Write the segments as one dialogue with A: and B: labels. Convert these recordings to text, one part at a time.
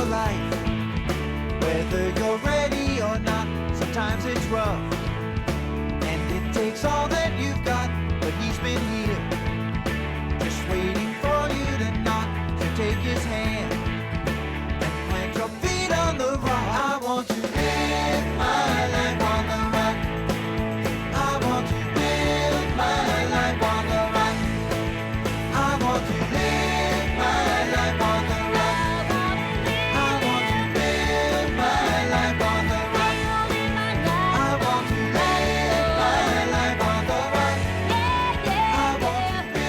A: your life. Whether you're ready or not, sometimes it's rough. And it takes all that you've got, but he's been here, just waiting for you to knock, to take his hand and plant your feet on the rock. I want to live my life on the rock. I want to live my life on the rock. I want to live my life on the rock. I want to live my life on the rock. I want to live my life on the rock. I want to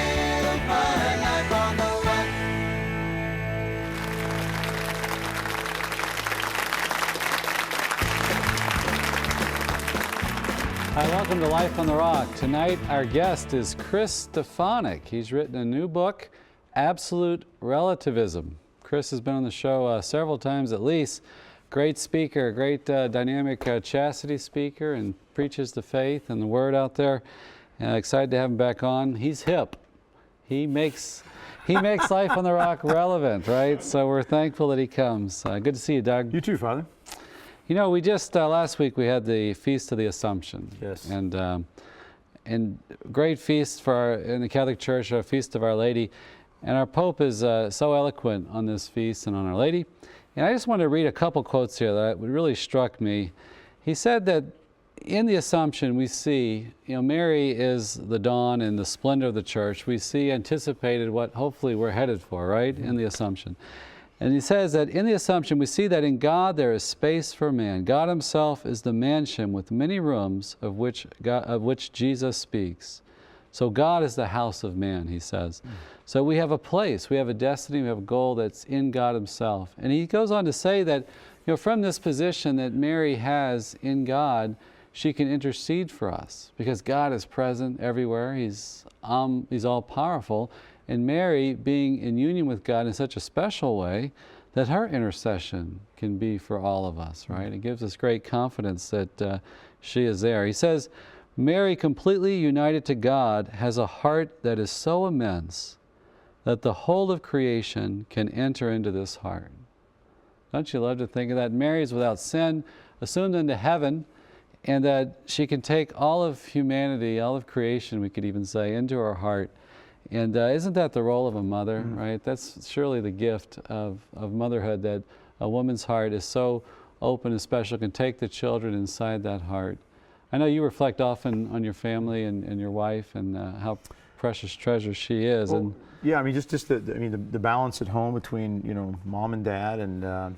A: live my life on the rock.
B: Hi, welcome to Life on the Rock. Tonight, our guest is Chris Stefanick. He's written a new book, Absolute Relativism. Chris has been on the show several times at least. Great speaker, great dynamic chastity speaker, and preaches the faith and the word out there. Excited to have him back on. He's hip. He makes Life on the Rock relevant, right? So we're thankful that he comes. Good to see you, Doug.
C: You too, Father.
B: You know, we just last week we had the Feast of the Assumption.
C: Yes.
B: And great feast in the Catholic Church, our Feast of Our Lady. And our Pope is so eloquent on this feast and on Our Lady. And I just want to read a couple quotes here that really struck me. He said that in the Assumption we see, Mary is the dawn and the splendor of the Church. We see anticipated what hopefully we're headed for, right, in the Assumption. And he says that in the Assumption, we see that in God there is space for man. God himself is the mansion with many rooms of which Jesus speaks. So God is the house of man, he says. So we have a place, we have a destiny, we have a goal that's in God himself. And he goes on to say that, from this position that Mary has in God, she can intercede for us because God is present everywhere. He's all powerful. And Mary, being in union with God in such a special way, that her intercession can be for all of us, right? It gives us great confidence that she is there. He says, Mary, completely united to God, has a heart that is so immense that the whole of creation can enter into this heart. Don't you love to think of that? Mary is without sin, assumed into heaven, and that she can take all of humanity, all of creation, we could even say, into her heart. And isn't that the role of a mother, right? That's surely the gift of motherhood, that a woman's heart is so open and special, can take the children inside that heart. I know you reflect often on your family and your wife and how precious treasure she is.
C: Well,
B: and
C: yeah, I mean, just the balance at home between, mom and dad, and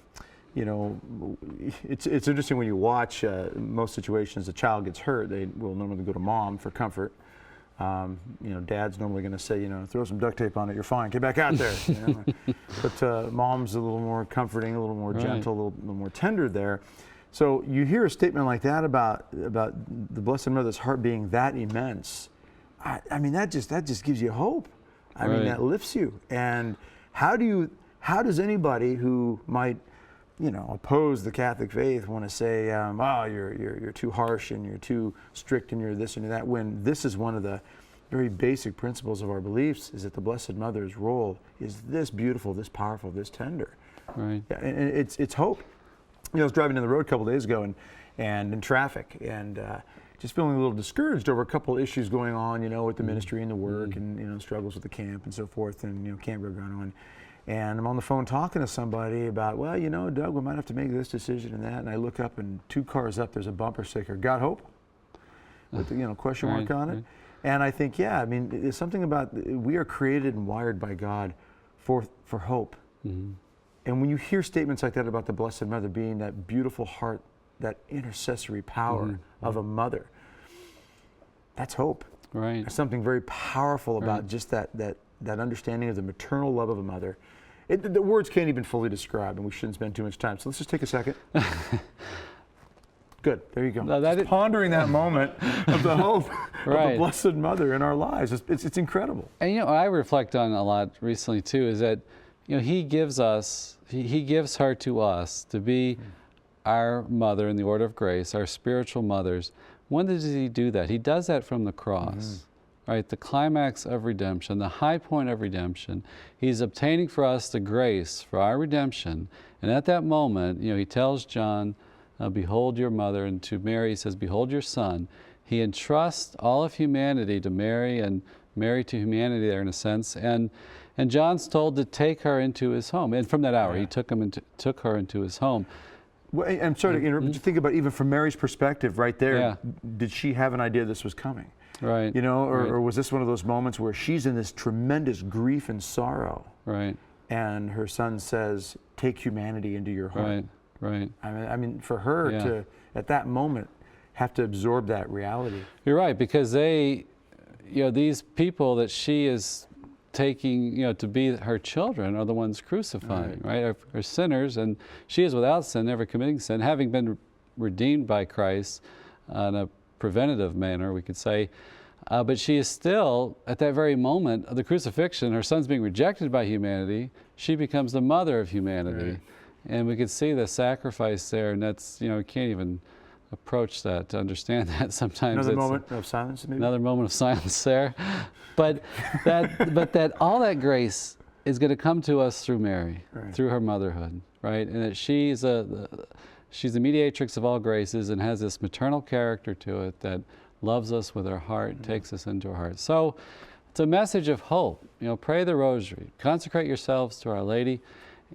C: it's interesting when you watch most situations, a child gets hurt, they will normally go to mom for comfort. Dad's normally going to say, throw some duct tape on it, you're fine, get back out there. But mom's a little more comforting, a little more gentle, a little more tender there. So you hear a statement like that about the Blessed Mother's heart being that immense. I mean, that just gives you hope. I mean, that lifts you. And how does anybody who might oppose the Catholic faith want to say, you're too harsh and you're too strict and you're this and you're that, when this is one of the very basic principles of our beliefs, is that the Blessed Mother's role is this beautiful, this powerful, this tender.
B: Right.
C: Yeah, and it's hope. I was driving down the road a couple days ago and in traffic, and just feeling a little discouraged over a couple of issues going on, with the ministry and the work, and struggles with the camp and so forth, and campground going on. And I'm on the phone talking to somebody about, well, Doug, we might have to make this decision and that. And I look up, and 2 cars up, there's a bumper sticker, "Got hope?" with the question mark on it. And I think, yeah, I mean, it's something about, we are created and wired by God for hope. And when you hear statements like that about the Blessed Mother being that beautiful heart, that intercessory power of a mother, that's hope.
B: Right.
C: There's something very powerful about just that understanding of the maternal love of a mother. The words can't even fully describe, and we shouldn't spend too much time. So let's just take a second. Good, there you go.
B: No,
C: pondering that moment of the hope of the
B: Right.
C: Blessed Mother in our lives. It's incredible.
B: And I reflect on a lot recently too, is that he gives her to us to be our mother in the order of grace, our spiritual mothers. When does he do that? He does that from the cross. right? The climax of redemption, the high point of redemption. He's obtaining for us the grace for our redemption. And at that moment, he tells John, behold your mother, and to Mary he says, behold your son. He entrusts all of humanity to Mary, and Mary to humanity there in a sense. And John's told to take her into his home. And from that hour, he took her into his home.
C: Well, I'm sorry to interrupt, but you think about even from Mary's perspective right there, did she have an idea this was coming?
B: Right.
C: Or was this one of those moments where she's in this tremendous grief and sorrow?
B: Right.
C: And her son says, take humanity into your heart.
B: Right.
C: I mean, for her to, at that moment, have to absorb that reality.
B: You're right, because they, these people that she is taking, to be her children are the ones crucifying, right? Are sinners, and she is without sin, never committing sin, having been redeemed by Christ in a preventative manner, we could say. But she is still, at that very moment of the crucifixion, her son's being rejected by humanity, she becomes the mother of humanity. Right. And we could see the sacrifice there, and that's, we can't even approach that to understand that sometimes.
C: Another moment of silence, maybe?
B: Another moment of silence there. But that all that grace is going to come to us through Mary, through her motherhood, right? And that she's the mediatrix of all graces and has this maternal character to it that loves us with her heart, takes us into her heart. So it's a message of hope. Pray the rosary, consecrate yourselves to Our Lady,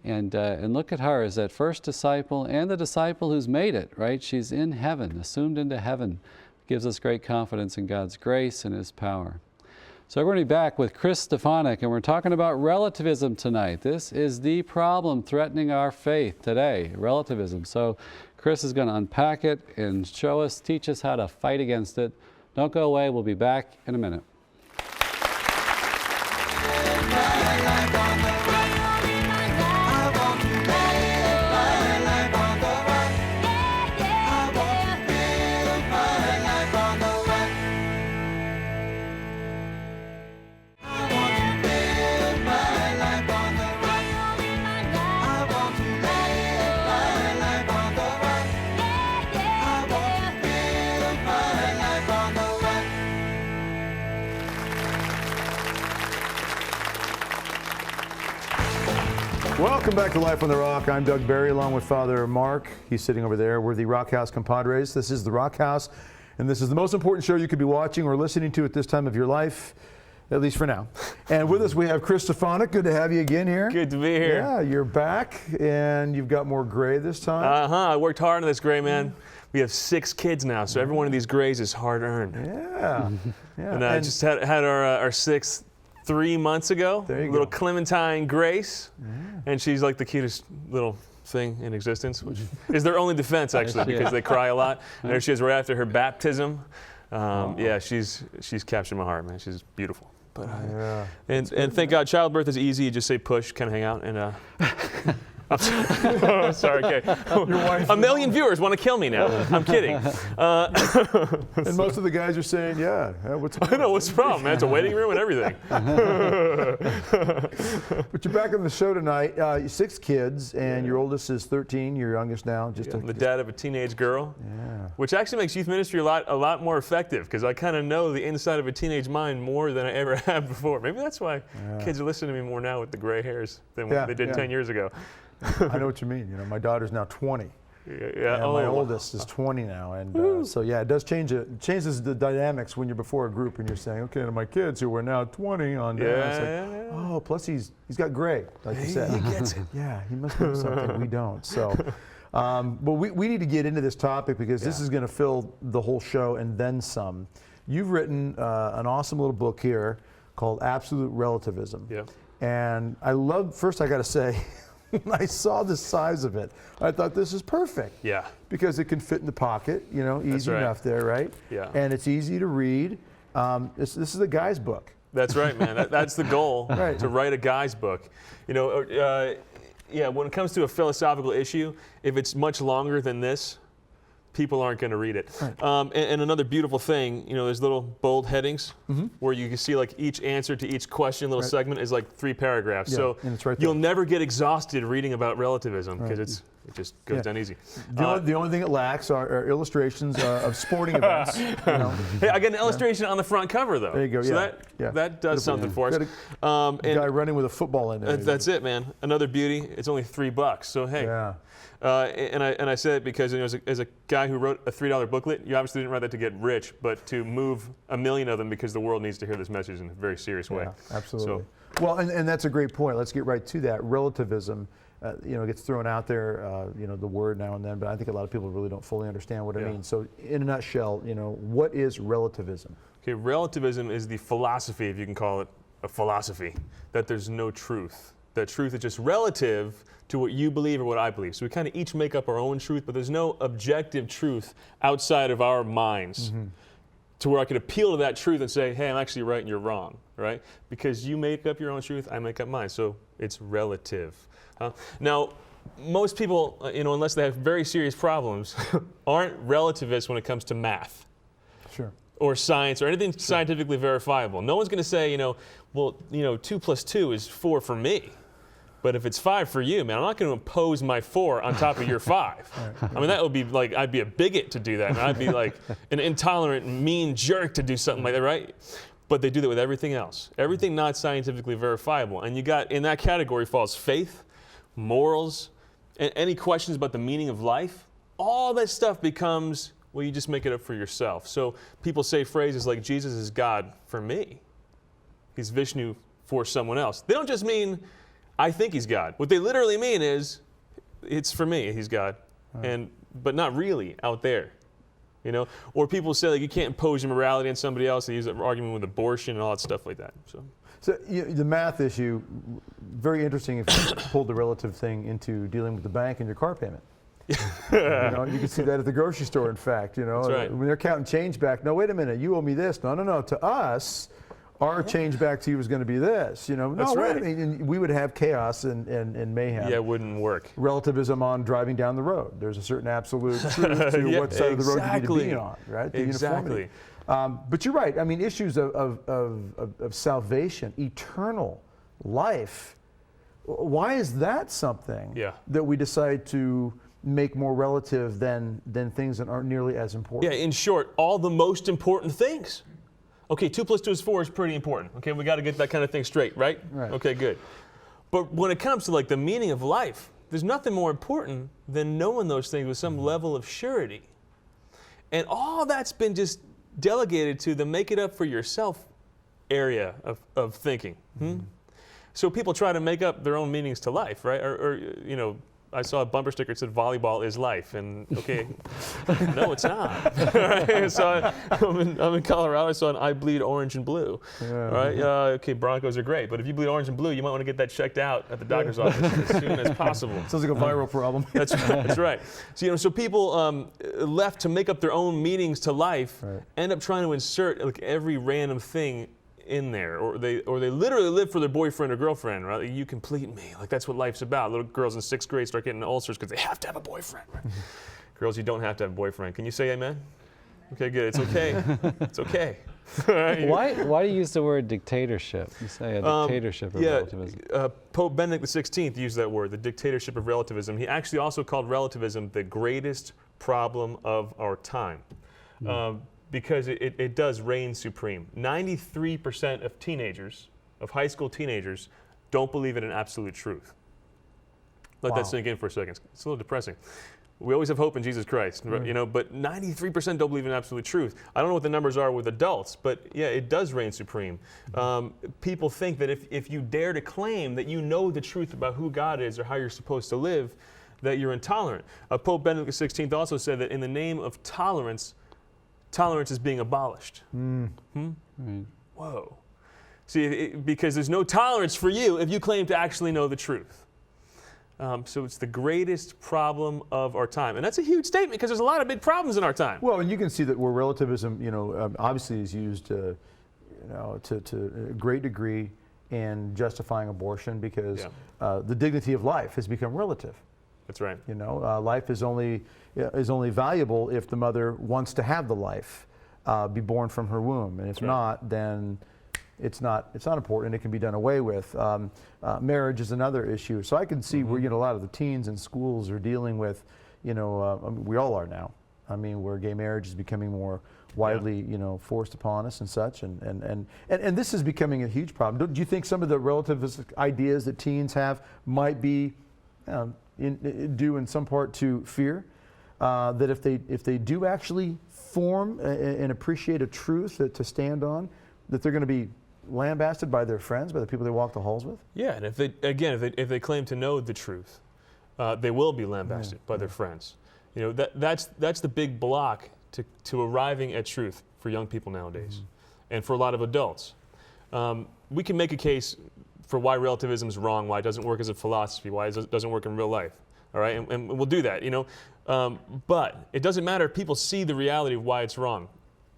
B: and look at her as that first disciple and the disciple who's made it, right? She's in heaven, assumed into heaven. Gives us great confidence in God's grace and His power. So we're going to be back with Chris Stefanick, and we're talking about relativism tonight. This is the problem threatening our faith today, relativism. So Chris is going to unpack it and teach us how to fight against it. Don't go away. We'll be back in a minute.
C: Welcome back to Life on the Rock. I'm Doug Barry along with Father Mark. He's sitting over there. We're the Rock House compadres. This is the Rock House, and this is the most important show you could be watching or listening to at this time of your life, at least for now. And with us we have Chris Stefanick. Good to have you again here.
D: Good to be here.
C: Yeah, you're back, and you've got more gray this time.
D: I worked hard on this gray, man. We have 6 kids now, so every one of these grays is hard earned.
C: Yeah.
D: And I just had our 6th 3 months ago.
C: There you
D: little
C: go.
D: Clementine Grace, and she's like the cutest little thing in existence, which is their only defense actually, because they cry a lot. And there she is right after her baptism. Yeah, she's captured my heart, man. She's beautiful. But and thank God, childbirth is easy. You just say push, kind of hang out, and I'm sorry, okay. A million viewers want to kill me now. I'm kidding.
C: And most of the guys are saying, yeah, what's
D: I know, what's the problem, man? It's a waiting room and everything.
C: But you're back on the show tonight. 6 kids, and your oldest is 13, your youngest now.
D: The dad of a teenage girl, which actually makes youth ministry a lot more effective, because I kind of know the inside of a teenage mind more than I ever have before. Maybe that's why kids are listening to me more now with the gray hairs than what they did 10 years ago.
C: I know what you mean. My daughter's now 20. And my oldest is 20 now, and so it does change it. It changes the dynamics when you're before a group and you're saying, okay, to my kids who are now 20 on day. Oh, plus he's got gray, like you said.
D: He gets it.
C: Yeah, he must know something we don't. So, but we need to get into this topic because this is going to fill the whole show and then some. You've written an awesome little book here called Absolute Relativism. Yeah. And I love. First, I got to say. When I saw the size of it, I thought this is perfect. Yeah. Because it can fit in the pocket, easy enough there, right? Yeah. And it's easy to read. This is a guy's book.
D: That's right, man. That's the goal, to write a guy's book. When it comes to a philosophical issue, if it's much longer than this, people aren't going to read it. Right. And another beautiful thing, there's little bold headings where you can see like each answer to each question, segment is like 3 paragraphs. So
C: and it's right
D: you'll never get exhausted reading about relativism because it just goes down easy.
C: The only thing it lacks are illustrations of sporting events. You know?
D: Hey, I got an illustration on the front cover, though.
C: There you go.
D: So that does something for us.
C: A guy running with a football in there.
D: That's it, man. Another beauty. It's only $3. So hey.
C: Yeah.
D: And I said it because as a guy who wrote a $3 booklet, you obviously didn't write that to get rich, but to move 1 million of them because the world needs to hear this message in a very serious way.
C: Yeah, absolutely. Well, and that's a great point. Let's get right to that. Relativism, gets thrown out there, the word now and then, but I think a lot of people really don't fully understand what it means. So in a nutshell, what is relativism?
D: Okay, relativism is the philosophy, if you can call it a philosophy, that there's no truth. That truth is just relative to what you believe or what I believe. So we kind of each make up our own truth, but there's no objective truth outside of our minds. To where I could appeal to that truth and say, hey, I'm actually right and you're wrong, right? Because you make up your own truth, I make up mine. So it's relative. Now, most people, unless they have very serious problems, aren't relativists when it comes to math.
C: Sure.
D: Or science or anything scientifically verifiable. No one's going to say, 2 plus 2 is 4 for me. But if it's 5 for you, man, I'm not going to impose my 4 on top of your 5. I mean, that would be like, I'd be a bigot to do that. And I'd be like an intolerant, mean jerk to do something like that, right? But they do that with everything else. Everything not scientifically verifiable. And you got, in that category falls faith, morals, and any questions about the meaning of life. All that stuff becomes, well, you just make it up for yourself. So people say phrases like, Jesus is God for me. He's Vishnu for someone else. They don't just mean, I think he's God. What they literally mean is, it's for me, he's God. But not really out there. Or people say like you can't impose your morality on somebody else. They use that argument with abortion and all that stuff like that.
C: So the math issue, very interesting if you pulled the relative thing into dealing with the bank and your car payment. You can see that at the grocery store, in fact.
D: That's right.
C: When they're counting change back, no, wait a minute, you owe me this. No. To us, our change back to you is going to be this.
D: That's right.
C: And we would have chaos and mayhem.
D: Yeah, it wouldn't work.
C: Relativism on driving down the road. There's a certain absolute truth to what side of the road you need to be on, right? The
D: exactly.
C: Uniformity. But you're right. I mean, issues of salvation, eternal life. Why is that something that we decide to make more relative than things that aren't nearly as important?
D: Yeah, in short, all the most important things. Okay, 2 plus 2 is 4 is pretty important. Okay, we got to get that kind of thing straight, right?
C: Right.
D: Okay, good. But when it comes to like the meaning of life, there's nothing more important than knowing those things with some level of surety. And all that's been just delegated to the make it up for yourself area of thinking. So people try to make up their own meanings to life, right? Or I saw a bumper sticker that said "Volleyball is life," and okay, no, it's not. Right? So I'm in Colorado. I saw an "I bleed orange and blue." Right? Okay, Broncos are great, but if you bleed orange and blue, you might want to get that checked out at the doctor's office as soon as possible.
C: Sounds like a viral problem.
D: That's right. That's right. So people left to make up their own meanings to life end up trying to insert like every random thing in there, or they literally live for their boyfriend or girlfriend, right? Like, you complete me. Like, that's what life's about. Little girls in 6th grade start getting ulcers because they have to have a boyfriend, right? Girls, you don't have to have a boyfriend. Can you say amen? Okay, good. It's okay. It's okay.
B: Why do you use the word dictatorship? You say a dictatorship of relativism.
D: Pope Benedict XVI used that word, the dictatorship of relativism. He actually also called relativism the greatest problem of our time. Because it does reign supreme. 93% of teenagers, of high school teenagers, don't believe in an absolute truth. Let that sink in for a second. It's a little depressing. We always have hope in Jesus Christ, but 93% don't believe in absolute truth. I don't know what the numbers are with adults, but yeah, it does reign supreme. People think that if you dare to claim that you know the truth about who God is or how you're supposed to live, that you're intolerant. Pope Benedict XVI also said that in the name of tolerance is being abolished.
B: Right.
D: Whoa. See, because there's no tolerance for you if you claim to actually know the truth. So it's the greatest problem of our time. And that's a huge statement because there's a lot of big problems in our time.
C: Well, and you can see that where relativism, obviously is used to a great degree in justifying abortion because the dignity of life has become relative.
D: That's right.
C: Life is only valuable if the mother wants to have the life be born from her womb, and if not, then it's not important. It can be done away with. Marriage is another issue. So I can see where a lot of the teens in schools are dealing with, I mean, we all are now. I mean, where gay marriage is becoming more widely, forced upon us and such, and this is becoming a huge problem. Do you think some of the relativist ideas that teens have might be due in some part to fear that if they do actually form and appreciate a truth to stand on, that they're going to be lambasted by their friends, by the people they walk the halls with?
D: Yeah, and if they claim to know the truth, they will be lambasted by their friends. That's the big block to arriving at truth for young people nowadays, and for a lot of adults. We can make a case for why relativism is wrong, why it doesn't work as a philosophy, why it doesn't work in real life. All right, and we'll do that. But it doesn't matter if people see the reality of why it's wrong.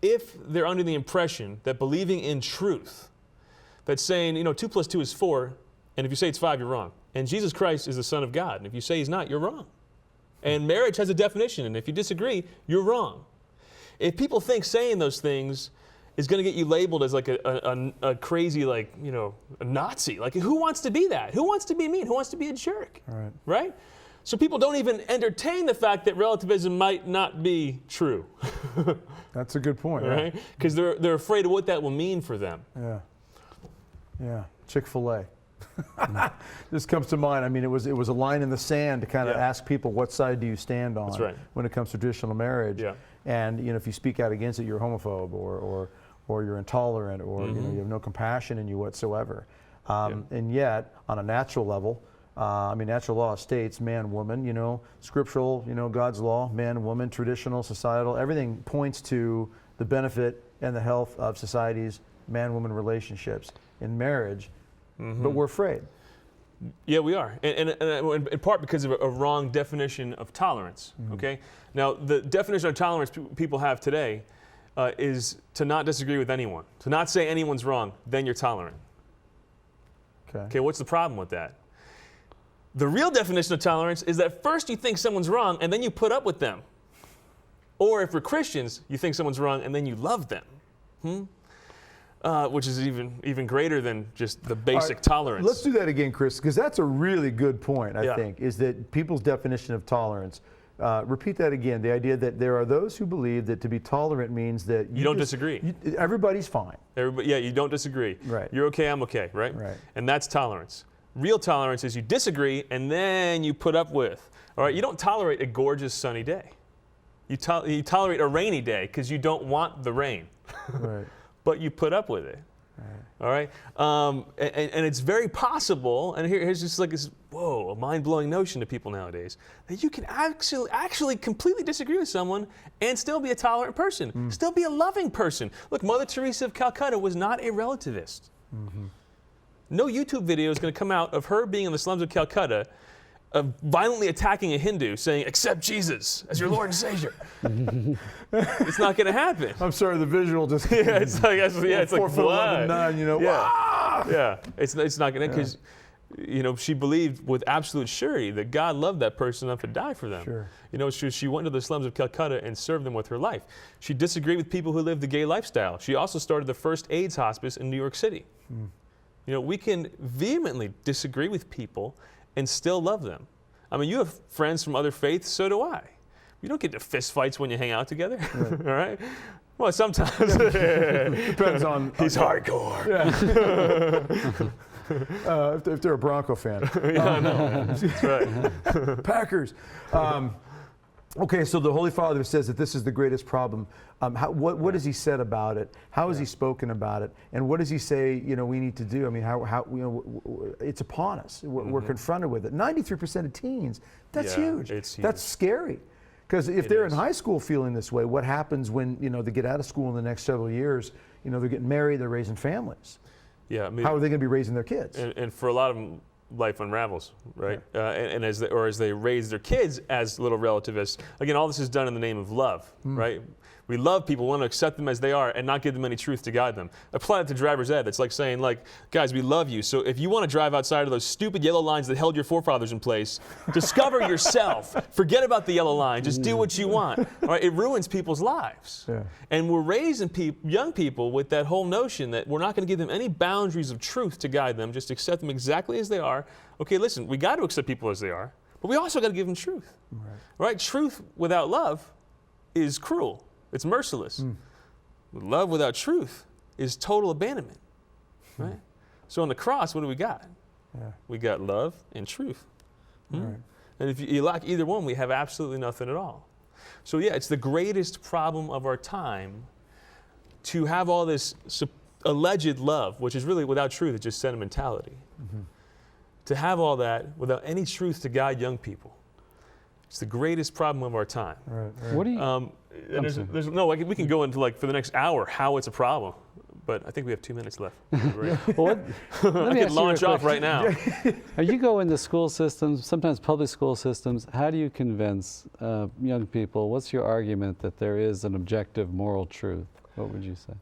D: If they're under the impression that believing in truth, that's saying 2 + 2 is 4, and if you say it's 5, you're wrong. And Jesus Christ is the Son of God, and if you say He's not, you're wrong. And marriage has a definition, and if you disagree, you're wrong. If people think saying those things is going to get you labeled as like a crazy, a Nazi, like who wants to be that? Who wants to be mean? Who wants to be a jerk?
C: All right.
D: Right? So people don't even entertain the fact that relativism might not be true.
C: That's a good point.
D: Right? Because they're afraid of what that will mean for them.
C: Yeah. Chick-fil-A. This comes to mind. I mean, it was a line in the sand to kind of ask people, what side do you stand on when it comes to traditional marriage?
D: Yeah.
C: And if you speak out against it, you're homophobe or you're intolerant, or you have no compassion in you whatsoever. And yet, on a natural level, natural law states man, woman. Scriptural, God's law, man, woman, traditional, societal, everything points to the benefit and the health of society's man-woman relationships in marriage. But we're afraid.
D: Yeah, we are, and in part because of a wrong definition of tolerance. Okay, now the definition of tolerance people have today is to not disagree with anyone, to not say anyone's wrong. Then you're tolerant. Okay, what's the problem with that? The real definition of tolerance is that first you think someone's wrong, and then you put up with them. Or if we're Christians, you think someone's wrong, and then you love them. Which is even greater than just the basic tolerance.
C: Let's do that again, Chris, because that's a really good point, I think, is that people's definition of tolerance. Repeat that again, the idea that there are those who believe that to be tolerant means that
D: you don't disagree.
C: Everybody's fine.
D: You don't disagree.
C: Right.
D: You're okay, I'm okay, right?
C: Right.
D: And that's tolerance. Real tolerance is you disagree and then you put up with. All right, you don't tolerate a gorgeous sunny day. You tolerate a rainy day because you don't want the rain.
C: Right.
D: But you put up with it. All right? And it's very possible, and here's just like this, a mind-blowing notion to people nowadays, that you can actually completely disagree with someone and still be a tolerant person, still be a loving person. Look, Mother Teresa of Calcutta was not a relativist. No YouTube video is going to come out of her being in the slums of Calcutta, of violently attacking a Hindu, saying, accept Jesus as your Lord and Savior. It's not going to happen.
C: I'm sorry, the visual just...
D: it's like
C: 4'11",
D: Yeah, it's not going to, because she believed with absolute surety that God loved that person enough to die for them.
C: Sure.
D: She went to the slums of Calcutta and served them with her life. She disagreed with people who lived the gay lifestyle. She also started the first AIDS hospice in New York City. We can vehemently disagree with people and still love them. I mean, you have friends from other faiths, so do I. You don't get to fist fights when you hang out together, all right? Well, sometimes.
C: Depends on...
D: He's hardcore.
C: If they're a Bronco fan.
D: That's right.
C: Packers. Okay, so the Holy Father says that this is the greatest problem. What has he said about it? How has he spoken about it? And what does he say? We need to do. I mean, how it's upon us. We're confronted with it. 93% of teens. That's huge.
D: It's huge.
C: That's scary. Because if they're in high school feeling this way, what happens when they get out of school in the next several years? They're getting married, they're raising families.
D: Yeah. I mean,
C: how are they going to be raising their kids?
D: And for a lot of them, life unravels, right? And as they raise their kids as little relativists, again, all this is done in the name of love, right? We love people, want to accept them as they are and not give them any truth to guide them. Apply it to driver's ed. It's like saying, like, guys, we love you. So if you want to drive outside of those stupid yellow lines that held your forefathers in place, discover yourself. Forget about the yellow line. Just do what you want. All right? It ruins people's lives. Yeah. And we're raising young people with that whole notion that we're not going to give them any boundaries of truth to guide them. Just accept them exactly as they are. Okay, listen, we got to accept people as they are, but we also got to give them truth. Right? Truth without love is cruel. It's merciless. Love without truth is total abandonment. Right? So on the cross, what do we got? We got love and truth. And if you lack either one, we have absolutely nothing at all. So yeah, it's the greatest problem of our time to have all this alleged love, which is really without truth, it's just sentimentality. To have all that without any truth to guide young people. It's the greatest problem of our time.
B: What do you...
D: we can go into, like, for the next hour how it's a problem, but I think we have 2 minutes left.
B: Well,
D: I could launch off right now.
B: You go into school systems, sometimes public school systems. How do you convince young people? What's your argument that there is an objective moral truth? What would you say?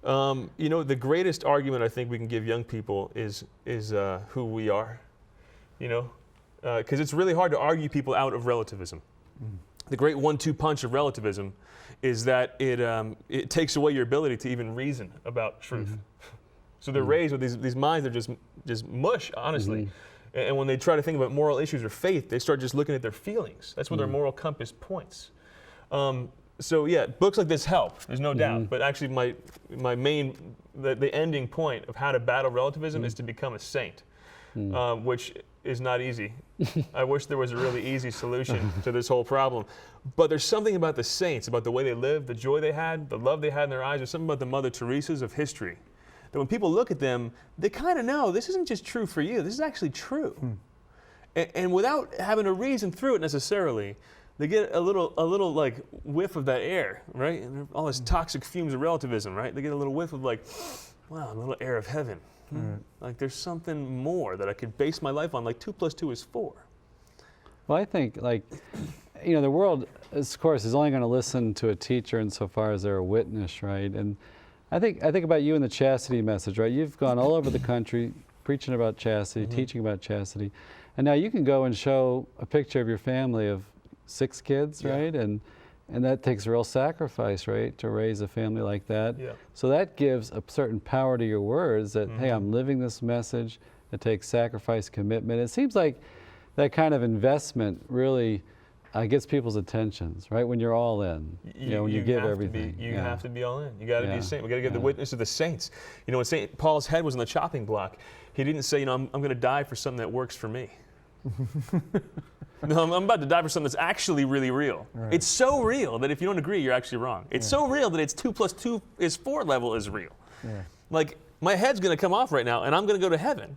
D: You know, the greatest argument I think we can give young people is who we are. You know, because it's really hard to argue people out of relativism. The great 1-2 punch of relativism is that it takes away your ability to even reason about truth. So they're raised with these minds that are just mush, honestly. And when they try to think about moral issues or faith, they start just looking at their feelings. That's where their moral compass points. So yeah, books like this help, there's no doubt. But actually my main, the ending point of how to battle relativism is to become a saint, which is not easy. I wish there was a really easy solution to this whole problem. But there's something about the saints, about the way they lived, the joy they had, the love they had in their eyes. There's something about the Mother Teresas of history that when people look at them, they kind of know this isn't just true for you. This is actually true. And without having to reason through it necessarily, they get a little like whiff of that air, right? And all this toxic fumes of relativism, right? They get a little whiff of, like, wow, a little air of heaven. Like there's something more that I could base my life on, like 2 + 2 is 4.
B: Well, I think, like, you know, the world, of course, is only going to listen to a teacher insofar as they're a witness, right? And I think about you and the chastity message, right? You've gone all over the country preaching about chastity, teaching about chastity, and now you can go and show a picture of your family of 6 kids, right? And that takes real sacrifice, right, to raise a family like that. So that gives a certain power to your words that, hey, I'm living this message. It takes sacrifice, commitment. It seems like that kind of investment really gets people's attentions, right, when you're all in, you know, when you give everything.
D: You have to be all in. You got to be a saint. We got to get the witness of the saints. You know, when St. Paul's head was on the chopping block, he didn't say, you know, I'm going to die for something that works for me. No, I'm about to die for something that's actually really real. It's so real that if you don't agree, you're actually wrong. It's so real that it's 2 + 2 is 4 level is real. Like, my head's going to come off right now, and I'm going to go to heaven.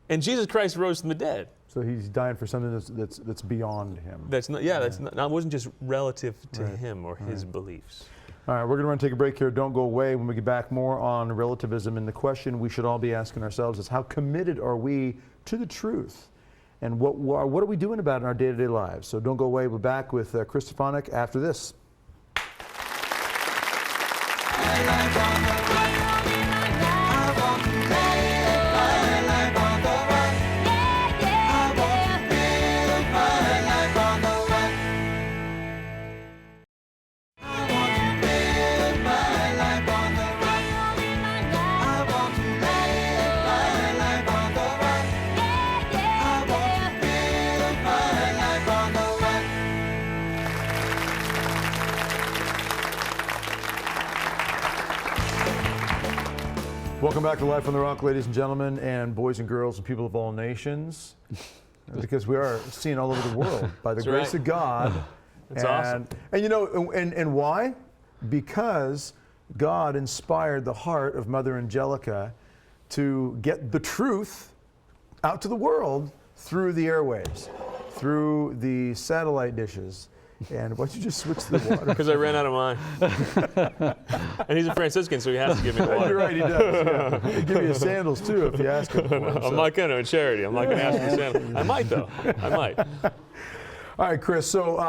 D: And Jesus Christ rose from the dead.
C: So he's dying for something that's beyond him.
D: That's not. Yeah, that's not. It wasn't just relative to him or his beliefs.
C: All right, we're going to run take a break here. Don't go away. When we get back, more on relativism. And the question we should all be asking ourselves is, how committed are we to the truth? And what are we doing about it in our day-to-day lives? So don't go away. We're back with Chris Stefanick after this. Welcome back to Life on the Rock, ladies and gentlemen, and boys and girls and people of all nations, because we are seen all over the world by the grace of God.
D: That's awesome.
C: And you know, and why? Because God inspired the heart of Mother Angelica to get the truth out to the world through the airwaves, through the satellite dishes. And why don't you just switch to the water?
D: Because I ran out of mine. And he's a Franciscan, so he has to give me the water.
C: You're right, he does. Yeah. He'll give you his sandals, too, if you ask him for them.
D: I'm not going to, in charity. I'm not going to ask for sandals. I might, though. I might.
C: All right, Chris. So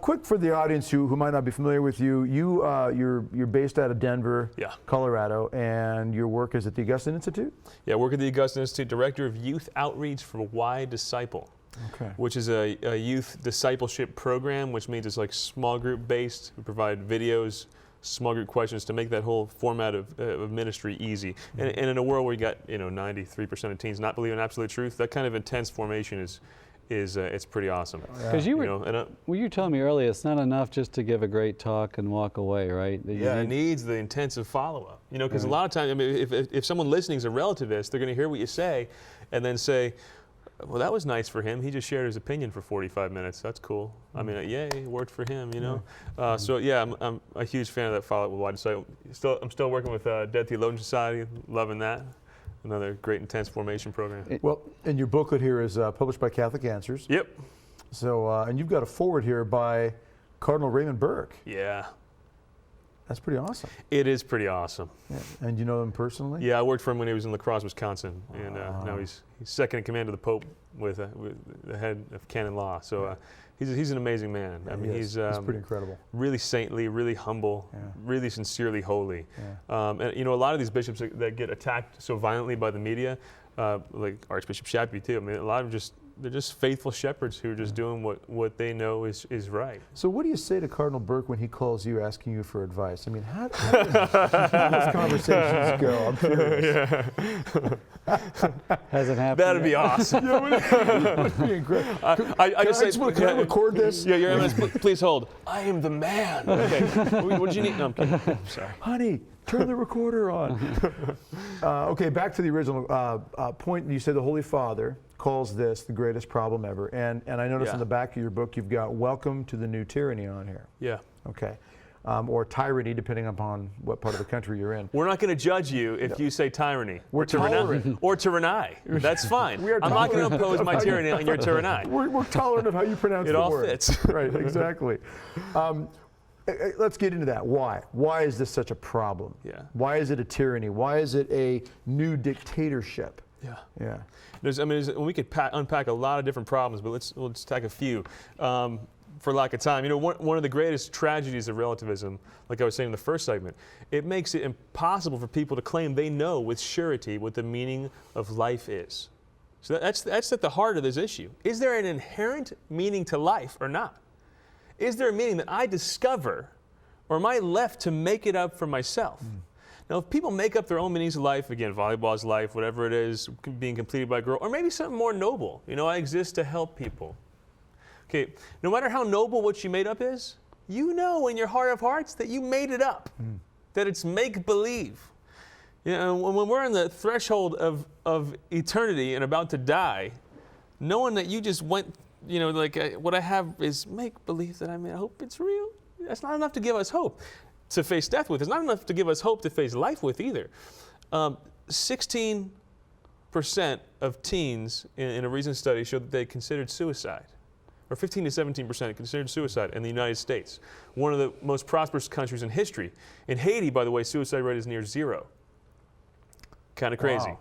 C: Quick for the audience who might not be familiar with you, you're based out of Denver,
D: Yeah.
C: Colorado, and your work is at the Augustine Institute?
D: Yeah, I work at the Augustine Institute, Director of Youth Outreach for Why Disciple,
C: Okay.
D: which is a youth discipleship program, which means it's like small group based. We provide videos, small group questions to make that whole format of ministry easy. And in a world where you got 93% of teens not believing absolute truth, that kind of intense formation is it's pretty awesome.
B: Because you were, well, you told me earlier, it's not enough just to give a great talk and walk away, right?
D: It needs the intensive follow-up. Because a lot of times, I mean, if someone listening is a relativist, they're going to hear what you say and then say, well, that was nice for him. He just shared his opinion for 45 minutes. That's cool. I mean, yay, it worked for him, So yeah, I'm a huge fan of that follow-up with Why Disciple. I'm still working with Dead Theologian Society, loving that. Another great intense formation program.
C: Well, and your booklet here is published by Catholic Answers.
D: Yep.
C: So, and you've got a foreword here by Cardinal Raymond Burke.
D: Yeah.
C: That's pretty awesome.
D: It is pretty awesome.
C: Yeah. And you know him personally?
D: Yeah, I worked for him when he was in La Crosse, Wisconsin, and now he's second in command of the Pope with the head of canon law. So he's an amazing man.
C: Yeah,
D: I mean, he's
C: pretty incredible.
D: Really saintly, really humble, really sincerely holy.
C: Yeah.
D: And a lot of these bishops that get attacked so violently by the media, like Archbishop Shappy too. I mean, a lot of they're just faithful shepherds who are just doing what they know is right.
C: So what do you say to Cardinal Burke when he calls you asking you for advice? I mean, how do those conversations go? I'm curious.
B: Hasn't happened
D: That'd
B: yet.
D: be awesome.
C: Would be incredible.
D: I just
C: Can I record this?
D: Yeah, Your Eminence, please hold. I am the man. Okay. What did you need? No, I'm kidding. I'm sorry.
C: Honey, turn the recorder on. Okay, back to the original point. You said the Holy Father calls this the greatest problem ever. And I noticed in the back of your book, you've got welcome to the new tyranny on here.
D: Yeah.
C: Okay. Or tyranny, depending upon what part of the country you're in.
D: We're not going to judge you if you say tyranny.
C: We're tolerant.
D: Or tyranny. That's fine. I'm not going to impose my tyranny on your tyranny.
C: We're tolerant of how you pronounce
D: it
C: the
D: all
C: word.
D: fits.
C: Right, exactly. Let's get into that. Why? Why is this such a problem?
D: Yeah.
C: Why is it a tyranny? Why is it a new dictatorship?
D: Yeah.
C: Yeah.
D: We could unpack a lot of different problems, but let's take a few. For lack of time, one of the greatest tragedies of relativism, like I was saying in the first segment, it makes it impossible for people to claim they know with surety what the meaning of life is. So that's at the heart of this issue. Is there an inherent meaning to life or not? Is there a meaning that I discover, or am I left to make it up for myself? Now, if people make up their own meanings of life, again, volleyball's life, whatever it is, being completed by a girl, or maybe something more noble, I exist to help people. Okay, no matter how noble what you made up is, you know in your heart of hearts that you made it up, that it's make-believe. When we're on the threshold of eternity and about to die, knowing that you just went, what I have is make-believe that I hope it's real. That's not enough to give us hope to face death with. It's not enough to give us hope to face life with either. 16% of teens in a recent study showed that they considered suicide. Or 15 to 17% considered suicide in the United States, one of the most prosperous countries in history. In Haiti, by the way, suicide rate is near 0. Kind of crazy.
C: Wow.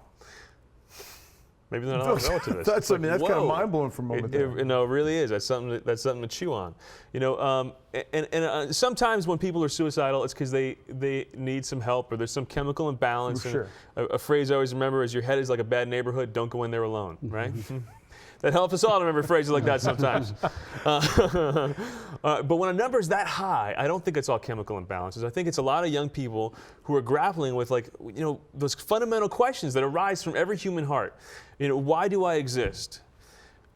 D: Maybe they're not relativists.
C: That's kind of mind-blowing for a moment.
D: No, it really is. That's something to chew on. Sometimes when people are suicidal, it's because they need some help or there's some chemical imbalance.
C: Sure.
D: A phrase I always remember is, your head is like a bad neighborhood, don't go in there alone, right? That helps us all to remember phrases like that sometimes. But when a number is that high, I don't think it's all chemical imbalances. I think it's a lot of young people who are grappling with those fundamental questions that arise from every human heart. Why do I exist?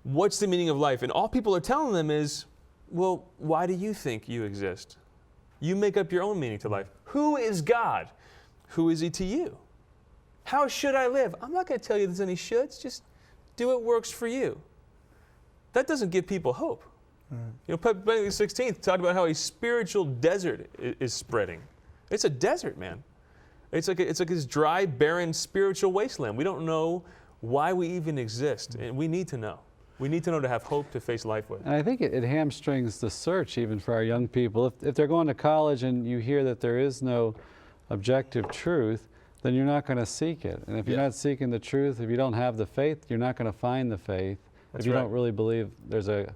D: What's the meaning of life? And all people are telling them is, well, why do you think you exist? You make up your own meaning to life. Who is God? Who is He to you? How should I live? I'm not going to tell you there's any shoulds. Just do what works for you. That doesn't give people hope. Pope Benedict XVI talked about how a spiritual desert is spreading. It's a desert, man. It's like this dry, barren spiritual wasteland. We don't know why we even exist, and we need to know. We need to know to have hope to face life with.
B: And I think it hamstrings the search even for our young people. If they're going to college and you hear that there is no objective truth, then you're not going to seek it. And if you're not seeking the truth, if you don't have the faith, you're not going to find the faith.
D: That's
B: if you
D: right.
B: don't really believe there's a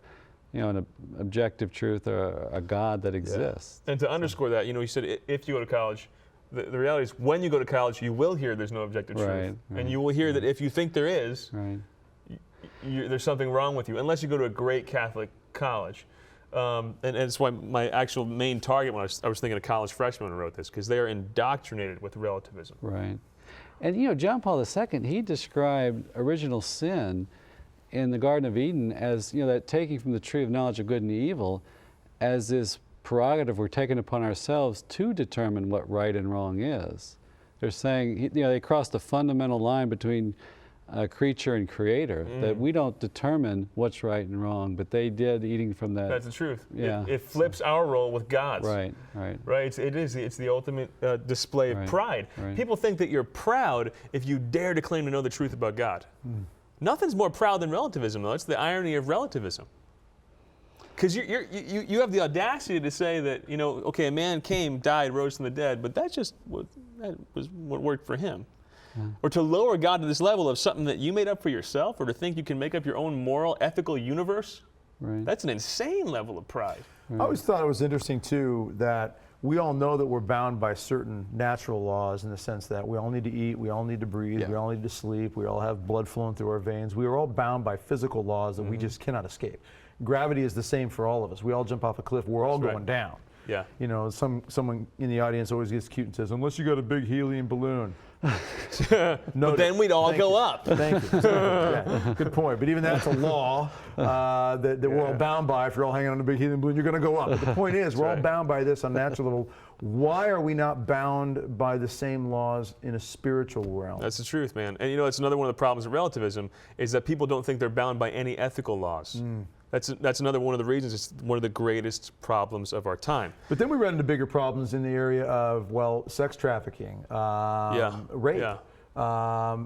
B: an objective truth or a God that exists.
D: And to underscore that, you said if you go to college, the reality is when you go to college, you will hear there's no objective truth.
B: Right.
D: And you will hear that if you think there is,
B: Right.
D: there's something wrong with you, unless you go to a great Catholic college. And that's why my actual main target when I was thinking of college freshmen when I wrote this, because they are indoctrinated with relativism.
B: Right. And John Paul II, he described original sin in the Garden of Eden as, that taking from the tree of knowledge of good and evil as this prerogative we're taking upon ourselves to determine what right and wrong is. They're saying, they crossed a fundamental line between creature and creator, that we don't determine what's right and wrong, but they did, eating from that.
D: That's the truth.
B: Yeah.
D: It flips our role with God's.
B: Right.
D: Right. It's the ultimate display of pride.
B: Right.
D: People think that you're proud if you dare to claim to know the truth about God. Nothing's more proud than relativism, though. It's the irony of relativism. Because you have the audacity to say that, okay, a man came, died, rose from the dead, but that was what worked for him. Yeah. Or to lower God to this level of something that you made up for yourself, or to think you can make up your own moral, ethical universe, that's an insane level of pride.
C: I always thought it was interesting, too, that we all know that we're bound by certain natural laws in the sense that we all need to eat, we all need to breathe, we all need to sleep, we all have blood flowing through our veins. We are all bound by physical laws that we just cannot escape. Gravity is the same for all of us. We all jump off a cliff, we're all going down.
D: Yeah.
C: Someone in the audience always gets cute and says, unless you got a big helium balloon.
D: But then we'd all go up.
C: Thank you. Yeah, good point. But even that's a law that we're all bound by. If you're all hanging on a big helium balloon, you're going to go up. But the point is, we're all bound by this on natural level. Why are we not bound by the same laws in a spiritual realm?
D: That's the truth, man. And it's another one of the problems of relativism is that people don't think they're bound by any ethical laws. That's another one of the reasons it's one of the greatest problems of our time.
C: But then we run into bigger problems in the area of, sex trafficking, rape. Yeah.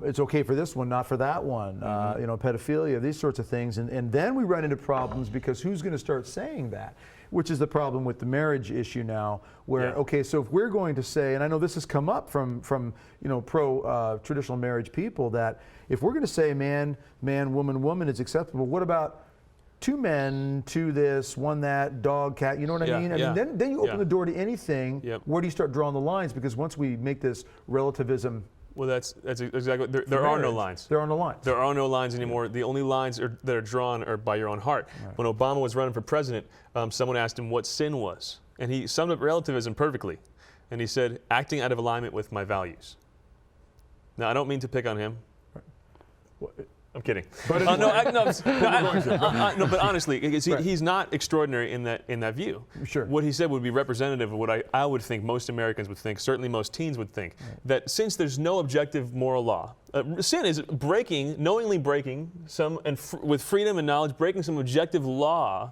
C: It's okay for this one, not for that one. Pedophilia, these sorts of things. And then we run into problems because who's going to start saying that? Which is the problem with the marriage issue now, where, okay, so if we're going to say, and I know this has come up from pro-traditional marriage people, that if we're going to say man, woman is acceptable, what about 2 men, 2 this, 1 that, dog, cat, you know what I mean? I mean, then you open the door to anything. Where do you start drawing the lines? Because once we make this relativism.
D: Well, that's exactly. There are no lines.
C: There are no lines.
D: There are no lines anymore. The only lines that are drawn are by your own heart. Right. When Obama was running for president, someone asked him what sin was, and he summed up relativism perfectly. And he said, acting out of alignment with my values. Now, I don't mean to pick on him.
C: What?
D: I'm kidding.
C: But
D: but honestly, he's not extraordinary in that view.
C: Sure.
D: What he said would be representative of what I would think most Americans would think, certainly most teens would think, that since there's no objective moral law, sin is knowingly breaking some, and with freedom and knowledge, breaking some objective law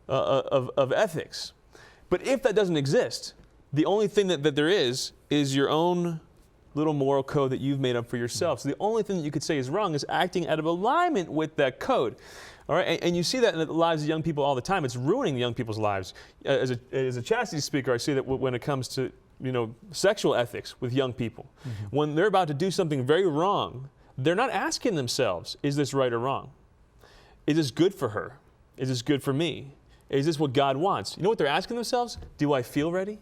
D: of ethics. But if that doesn't exist, the only thing that there is your own little moral code that you've made up for yourself. So the only thing that you could say is wrong is acting out of alignment with that code. All right, and you see that in the lives of young people all the time. It's ruining young people's lives. As a chastity speaker, I see that when it comes to sexual ethics with young people, when they're about to do something very wrong, they're not asking themselves, is this right or wrong? Is this good for her? Is this good for me? Is this what God wants? You know what they're asking themselves? Do I feel ready?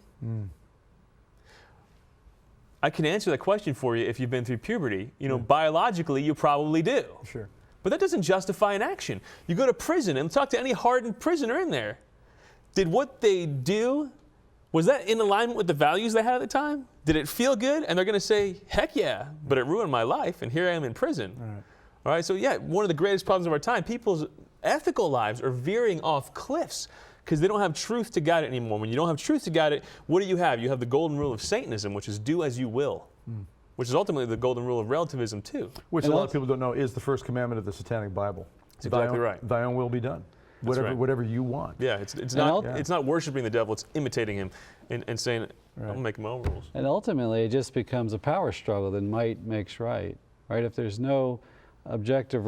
D: I can answer that question for you if you've been through puberty. Biologically, you probably do.
C: Sure.
D: But that doesn't justify an action. You go to prison and talk to any hardened prisoner in there. Did what they do, was that in alignment with the values they had at the time? Did it feel good? And they're going to say, heck yeah, but it ruined my life, and here I am in prison. All right, so one of the greatest problems of our time, people's ethical lives are veering off cliffs because they don't have truth to guide it anymore. When you don't have truth to guide it, what do? You have the golden rule of Satanism, which is do as you will, which is ultimately the golden rule of relativism too.
C: Which a lot of people don't know is the first commandment of the Satanic Bible.
D: That's exactly right.
C: Thy own will be done. Whatever you want.
D: Yeah, it's not worshiping the devil, it's imitating him and saying, I'll make my own rules.
B: And ultimately, it just becomes a power struggle. Then might makes right. If there's no objective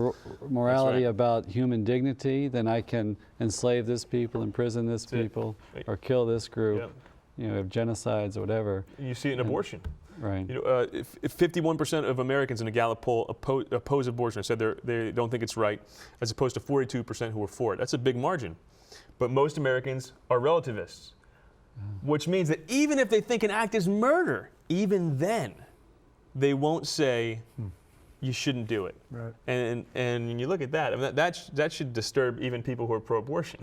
B: morality about human dignity, then I can enslave this people, imprison this people, or kill this group. You have genocides or whatever.
D: You see it in abortion.
B: Right.
D: You know, if 51% of Americans in a Gallup poll oppose abortion, or said they don't think it's right, as opposed to 42% who are for it. That's a big margin. But most Americans are relativists, which means that even if they think an act is murder, even then, they won't say you shouldn't do it.
C: Right.
D: And when you look at that, I mean, that should disturb even people who are pro-abortion.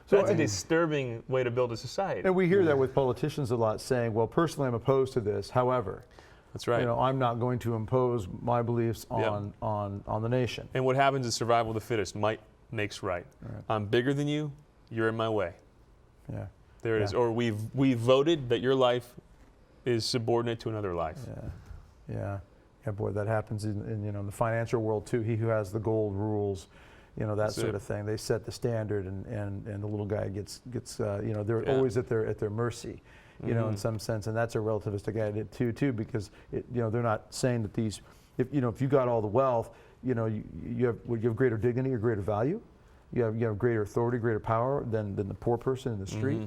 D: So that's a disturbing way to build a society.
C: And we hear that with politicians a lot, saying, well, personally I'm opposed to this. However,
D: that's right.
C: You know, I'm not going to impose my beliefs on the nation.
D: And what happens is survival of the fittest. Might makes right. I'm bigger than you, you're in my way.
C: Yeah.
D: There it is. Or we've voted that your life is subordinate to another life.
C: Yeah, boy, that happens in in the financial world too. He who has the gold rules, that sort of thing. They set the standard, and the little guy gets they're always at their mercy, in some sense, and that's a relativistic attitude too, because they're not saying that these, if you got all the wealth, you have greater dignity or greater value, you have greater authority, greater power than the poor person in the street.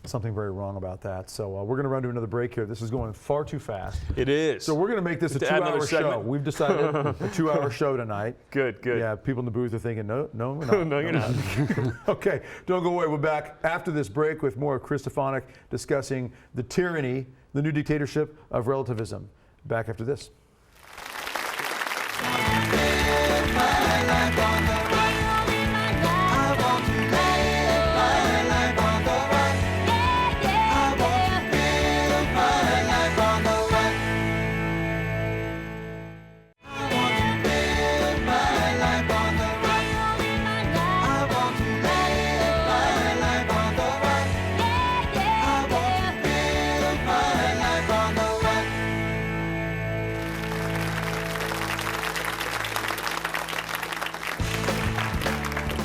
C: Something very wrong about that. So we're going to run to another break here. This is going far too fast.
D: It is.
C: So we're going to make this a 2-hour show. We've decided a 2-hour show tonight.
D: Good.
C: Yeah, people in the booth are thinking, no, we're not.
D: No, you're not.
C: Okay, don't go away. We're back after this break with more of Chris Stefanick discussing the tyranny, the new dictatorship of relativism. Back after this.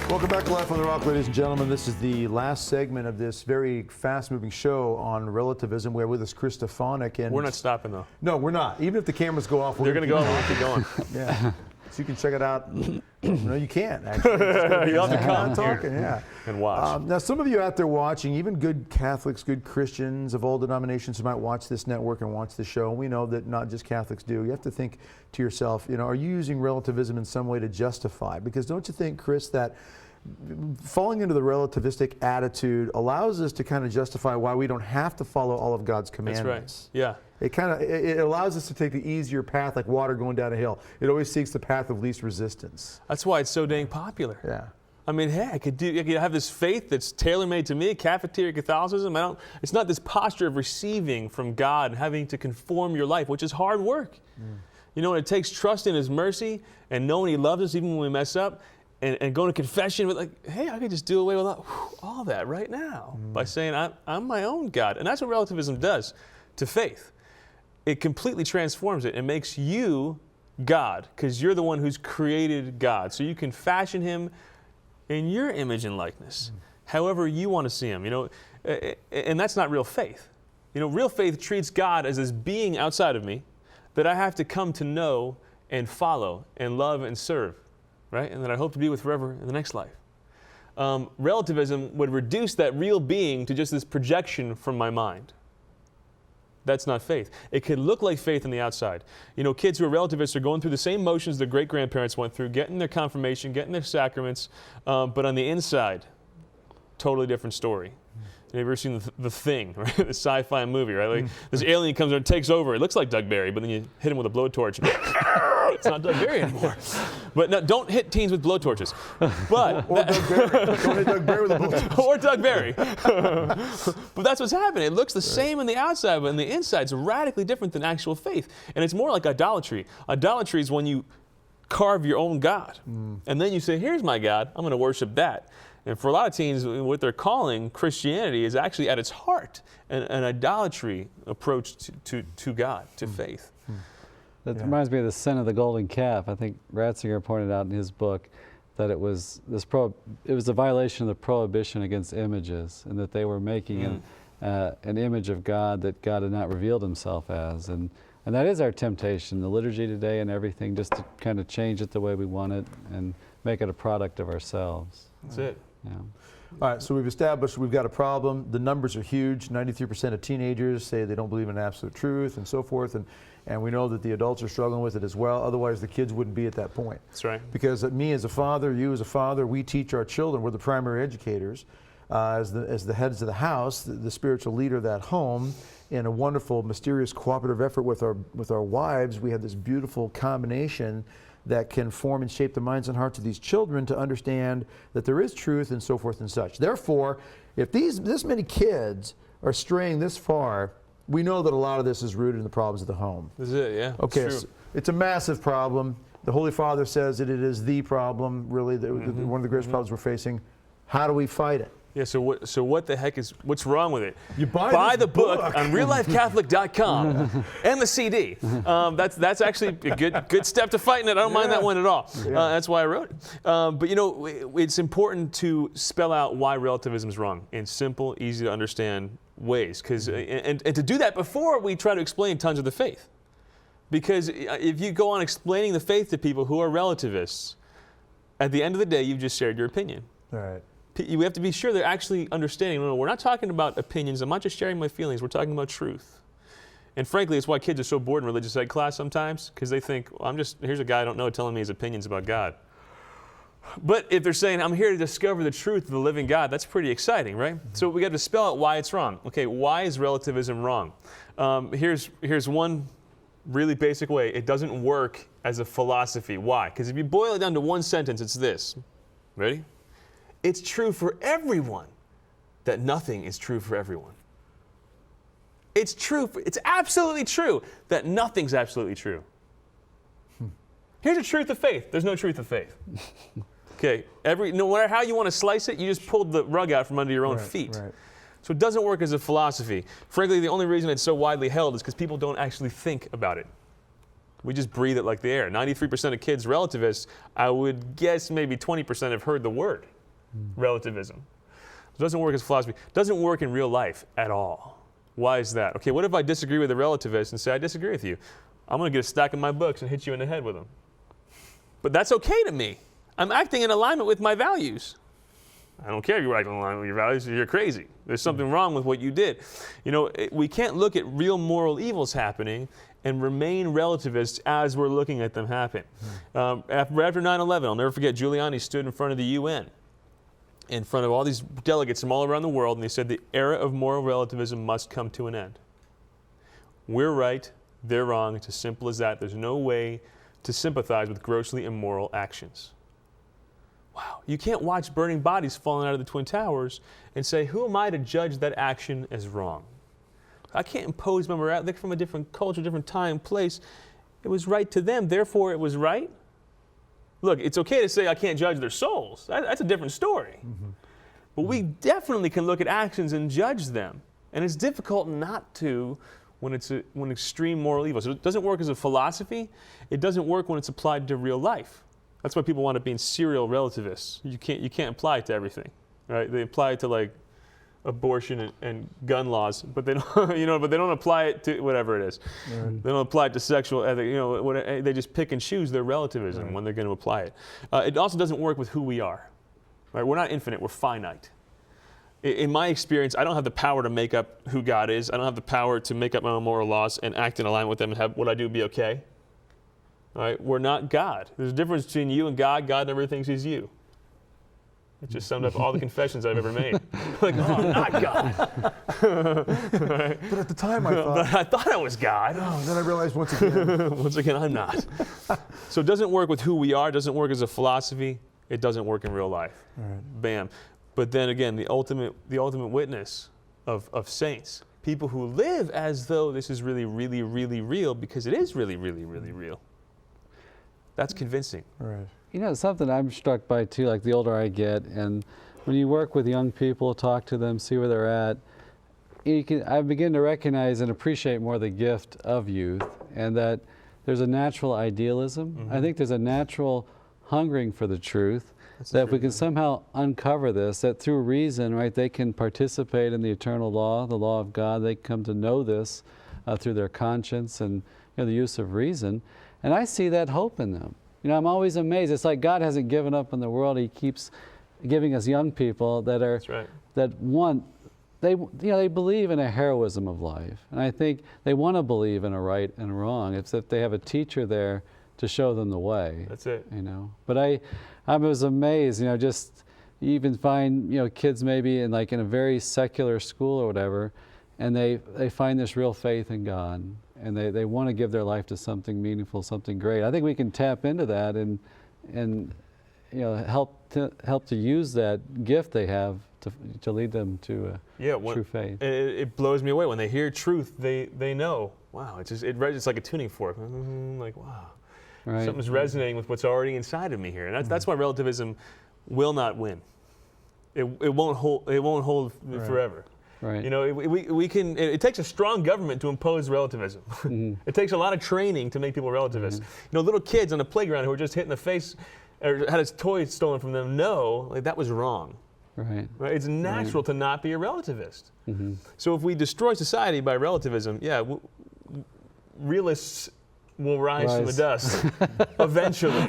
C: Welcome back to Life on the Rock, ladies and gentlemen. This is the last segment of this very fast-moving show on relativism. We have with us Chris Stefanick. And
D: we're not stopping, though.
C: No, we're not. Even if the cameras go off,
D: they're going to go. We'll keep going.
C: Yeah. So you can check it out. No, you can't, actually.
D: You'll have to come
C: talking,
D: and watch.
C: Now, some of you out there watching, even good Catholics, good Christians of all denominations who might watch this network and watch the show, and we know that not just Catholics do. You have to think to yourself, are you using relativism in some way to justify? Because don't you think, Chris, that falling into the relativistic attitude allows us to kind of justify why we don't have to follow all of God's commandments?
D: That's right. Yeah.
C: It allows us to take the easier path, like water going down a hill. It always seeks the path of least resistance.
D: That's why it's so dang popular.
C: Yeah.
D: I mean, hey, I could have this faith that's tailor-made to me, cafeteria Catholicism. It's not this posture of receiving from God and having to conform your life, which is hard work. It takes trust in His mercy and knowing He loves us even when we mess up. And going to confession with hey, I could just do away with all that right now by saying I'm my own God. And that's what relativism does to faith. It completely transforms it and makes you God, because you're the one who's created God. So you can fashion Him in your image and likeness, however you want to see Him. And that's not real faith. Real faith treats God as this being outside of me that I have to come to know and follow and love and serve. Right? And that I hope to be with forever in the next life. Relativism would reduce that real being to just this projection from my mind. That's not faith. It could look like faith on the outside. Kids who are relativists are going through the same motions their great-grandparents went through, getting their confirmation, getting their sacraments, but on the inside, totally different story. Have you ever seen the Thing, right? The sci-fi movie, right? Like this alien comes and takes over. It looks like Doug Barry, but then you hit him with a blowtorch. It's not Doug Barry anymore. But no, don't hit teens with blowtorches. But
C: or Doug Barry. Don't hit Doug Barry with a blowtorch.
D: Or Doug Barry. But that's what's happening. It looks the same on the outside, but on the inside, it's radically different than actual faith. And it's more like idolatry. Idolatry is when you carve your own God. And then you say, here's my God. I'm going to worship that. And for a lot of teens, what they're calling Christianity is actually at its heart an idolatry approach to God, to faith.
B: That reminds me of the sin of the golden calf. I think Ratzinger pointed out in his book that it was a violation of the prohibition against images, and that they were making an image of God that God had not revealed Himself as. And that is our temptation, the liturgy today and everything, just to kind of change it the way we want it and make it a product of ourselves.
D: That's it.
B: Yeah.
C: All right, so we've established we've got a problem. The numbers are huge. 93% of teenagers say they don't believe in absolute truth and so forth. And we know that the adults are struggling with it as well. Otherwise, the kids wouldn't be at that point.
D: That's right.
C: Because me as a father, you as a father, we teach our children. We're the primary educators. As the heads of the house, the spiritual leader of that home, in a wonderful, mysterious, cooperative effort with our wives, we have this beautiful combination that can form and shape the minds and hearts of these children to understand that there is truth and so forth and such. Therefore, if this many kids are straying this far, we know that a lot of this is rooted in the problems of the home.
D: This is it, yeah.
C: Okay,
D: It's true.
C: so it's a massive problem. The Holy Father says that it is the problem, really, one of the greatest problems we're facing. How do we fight it?
D: Yeah, so what the heck what's wrong with it?
C: You buy
D: the
C: this
D: book
C: book.
D: on reallifecatholic.com and the CD. That's actually a good step to fighting it. I don't mind that one at all. That's why I wrote it. But you know, it's important to spell out why relativism is wrong in simple, easy to understand ways. And to do that before we try to explain tons of the faith. Because if you go on explaining the faith to people who are relativists, at the end of the day, you've just shared your opinion.
C: All right.
D: We have to be sure they're actually understanding. No, we're not talking about opinions. I'm not just sharing my feelings. We're talking about truth. And frankly, it's why kids are so bored in religious ed class sometimes, because they think, well, here's a guy I don't know telling me his opinions about God. But if they're saying, I'm here to discover the truth of the living God, that's pretty exciting, right? So we got to spell out why it's wrong. Okay, why is relativism wrong? Here's one really basic way. It doesn't work as a philosophy. Why? Because if you boil it down to one sentence, it's this. Ready? It's true for everyone that nothing is true for everyone. It's true. It's absolutely true that nothing's absolutely true. Here's a truth of faith. There's no truth of faith. Okay. No matter how you want to slice it, you just pulled the rug out from under your own feet. Right. So it doesn't work as a philosophy. Frankly, the only reason it's so widely held is because people don't actually think about it. We just breathe it like the air. 93% of kids relativists, I would guess maybe 20% have heard the word. Relativism. It doesn't work as philosophy. It doesn't work in real life at all. Why is that? Okay, what if I disagree with a relativist and say, I disagree with you? I'm going to get a stack of my books and hit you in the head with them. But that's okay to me. I'm acting in alignment with my values. I don't care if you're acting in alignment with your values, you're crazy. There's something wrong with what you did. You know, we can't look at real moral evils happening and remain relativists as we're looking at them happen. After 9/11, I'll never forget, Giuliani stood in front of the UN in front of all these delegates from all around the world, and he said the era of moral relativism must come to an end. We're right, they're wrong. It's as simple as that. There's no way to sympathize with grossly immoral actions. Wow. You can't watch burning bodies falling out of the Twin Towers and say, who am I to judge that action as wrong? I can't impose my morality. They're from a different culture, different time, place. It was right to them, therefore it was right. Look, it's okay to say I can't judge their souls. That's a different story. But we definitely can look at actions and judge them. And it's difficult not to when extreme moral evil. So it doesn't work as a philosophy. It doesn't work when it's applied to real life. That's why people want to be serial relativists. You can't apply it to everything, right? They apply it to like abortion and gun laws, but they don't, but they don't apply it to whatever it is. Right. They don't apply it to sexual ethics. They just pick and choose their relativism when they're going to apply it. It also doesn't work with who we are. Right? We're not infinite. We're finite. In my experience, I don't have the power to make up who God is. I don't have the power to make up my own moral laws and act in alignment with them and have what I do be okay. All right? We're not God. There's a difference between you and God. God never thinks he's you. It just summed up all the confessions I've ever made. Like, oh, I'm not God. Right?
C: But at the time I thought.
D: But I thought I was God.
C: Oh, then I realized once again.
D: I'm not. So it doesn't work with who we are. It doesn't work as a philosophy. It doesn't work in real life. Right. Bam. But then again, the ultimate witness of saints, people who live as though this is really, really, really real, because it is really, really, really real. That's convincing.
C: Right.
B: You know, something I'm struck by too, like the older I get, and when you work with young people, talk to them, see where they're at, I begin to recognize and appreciate more the gift of youth, and that there's a natural idealism. I think there's a natural hungering for the truth. That if we can somehow uncover this, that through reason, right, they can participate in the eternal law, the law of God. They come to know this through their conscience and the use of reason. And I see that hope in them. I'm always amazed. It's like God hasn't given up on the world. He keeps giving us young people that are,
D: That's right.
B: that want, they believe in a heroism of life. And I think they want to believe in a right and a wrong. It's that they have a teacher there to show them the way.
D: That's it.
B: But I was amazed, just you even find, kids maybe in a very secular school or whatever, and they find this real faith in God, and they want to give their life to something meaningful, something great. I think we can tap into that and help to use that gift they have to lead them to true faith.
D: It blows me away when they hear truth. They know. Wow, it's like a tuning fork. Like, wow,
B: right.
D: Something's resonating with what's already inside of me here, and that's why relativism will not win. It won't hold. It won't hold forever.
B: Right.
D: It takes a strong government to impose relativism. It takes a lot of training to make people relativists. Little kids on the playground who were just hit in the face or had his toy stolen from them know that was wrong.
B: Right.
D: It's natural to not be a relativist. So if we destroy society by relativism, realists will rise from the dust eventually.